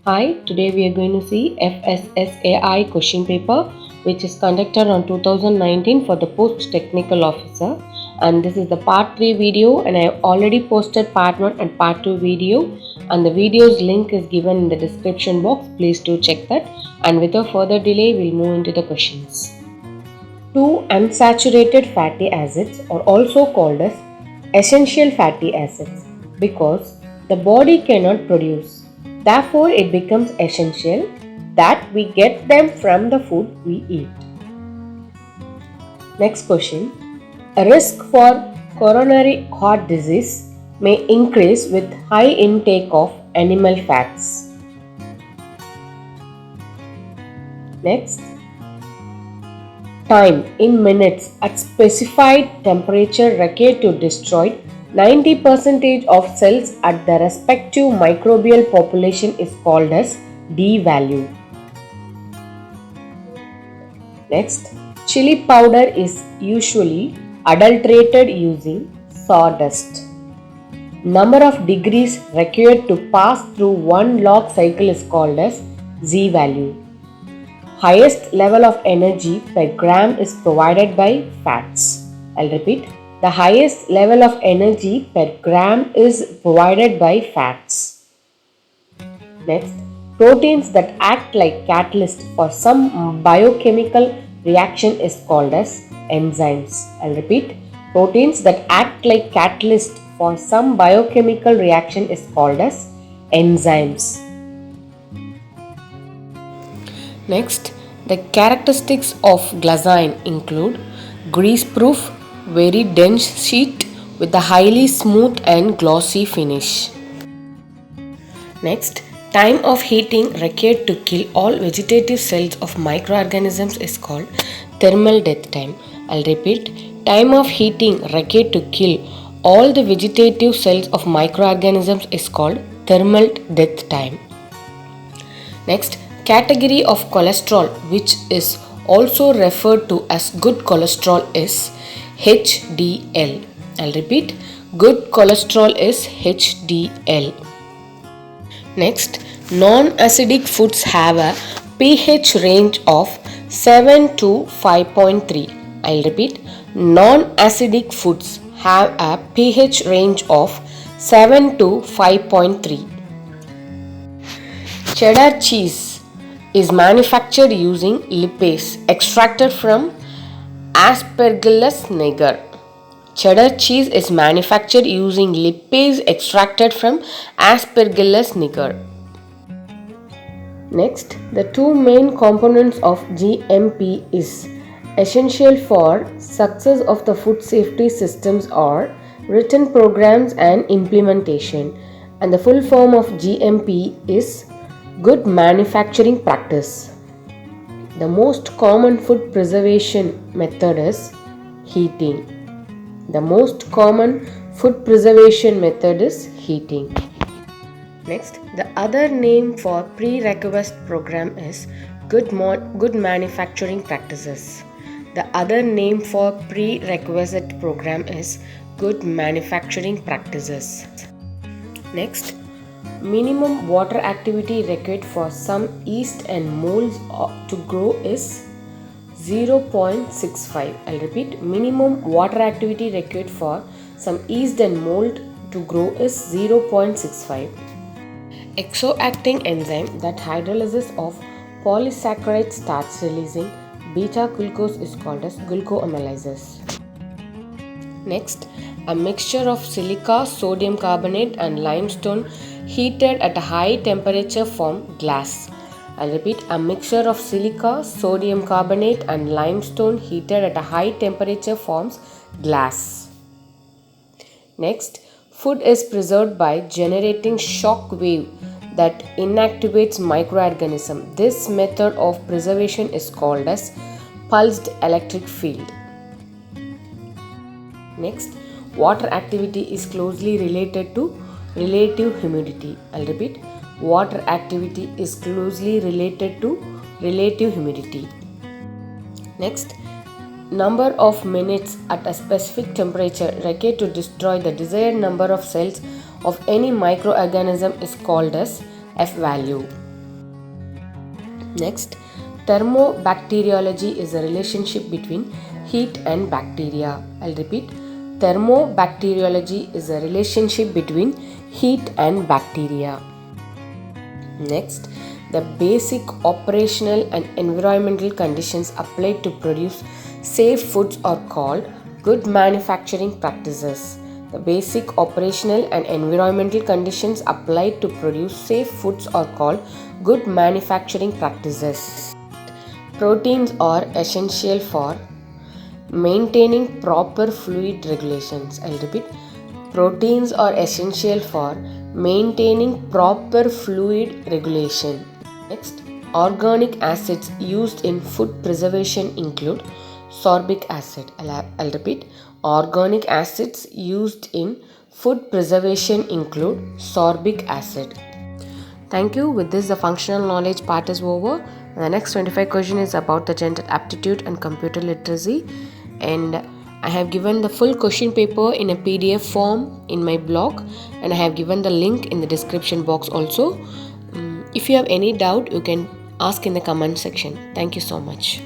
Hi, today we are going to see FSSAI question paper which is conducted on 2019 for the post technical officer, and this is the part 3 video, and I have already posted part 1 and part 2 video, and the video's link is given in the description box. Please do check that, and without further delay we'll move into the questions. Two unsaturated fatty acids are also called as essential fatty acids because the body cannot produce. Therefore, it becomes essential that we get them from the food we eat. Next question. A risk for coronary heart disease may increase with high intake of animal fats. Next. Time in minutes at specified temperature required to destroy 90% of cells at the respective microbial population is called as D-value. Next, chili powder is usually adulterated using sawdust. Number of degrees required to pass through one log cycle is called as Z-value. Highest level of energy per gram is provided by fats. I'll repeat. The highest level of energy per gram is provided by fats. Next, proteins that act like catalyst for some biochemical reaction is called as enzymes. I'll repeat. Proteins that act like catalyst for some biochemical reaction is called as enzymes. Next, the characteristics of glycine include grease-proof, very dense sheet with a highly smooth and glossy finish. Next, time of heating required to kill all vegetative cells of microorganisms is called thermal death time. I'll repeat, time of heating required to kill all the vegetative cells of microorganisms is called thermal death time. Next, category of cholesterol which is also referred to as good cholesterol is HDL. I'll repeat, good cholesterol is HDL. Next, non-acidic foods have a pH range of 7 to 5.3. I'll repeat, non-acidic foods have a pH range of 7 to 5.3. Cheddar cheese is manufactured using lipase extracted from Aspergillus niger. Cheddar cheese is manufactured using lipase extracted from Aspergillus niger. Next, the two main components of GMP is essential for success of the food safety systems are written programs and implementation, and the full form of GMP is good manufacturing practice. The most common food preservation method is heating. The most common food preservation method is heating. Next, the other name for prerequisite program is good manufacturing practices. The other name for prerequisite program is good manufacturing practices. Next, minimum water activity required for some yeast and molds to grow is 0.65. I'll repeat, minimum water activity required for some yeast and mold to grow is 0.65. Exoacting enzyme that hydrolysis of polysaccharide starts releasing beta glucose is called as glucoamylases. Next, a mixture of silica, sodium carbonate and limestone heated at a high temperature form glass. I'll repeat, a mixture of silica, sodium carbonate and limestone heated at a high temperature forms glass. Next, food is preserved by generating shock wave that inactivates microorganism. This method of preservation is called as pulsed electric field. Next, water activity is closely related to relative humidity. I'll repeat, water activity is closely related to relative humidity. Next, number of minutes at a specific temperature required to destroy the desired number of cells of any microorganism is called as F value. Next, thermobacteriology is a relationship between heat and bacteria. I'll repeat. Thermobacteriology is a relationship between heat and bacteria. Next, the basic operational and environmental conditions applied to produce safe foods are called good manufacturing practices. The basic operational and environmental conditions applied to produce safe foods are called good manufacturing practices. Proteins are essential for maintaining proper fluid regulations. I'll repeat. Proteins are essential for maintaining proper fluid regulation. Next, organic acids used in food preservation include sorbic acid. I'll repeat. Organic acids used in food preservation include sorbic acid. Thank you. With this, the functional knowledge part is over. The next 25 question is about the general aptitude and computer literacy. And I have given the full question paper in a PDF form in my blog, and I have given the link in the description box also. If you have any doubt, you can ask in the comment section. Thank you so much.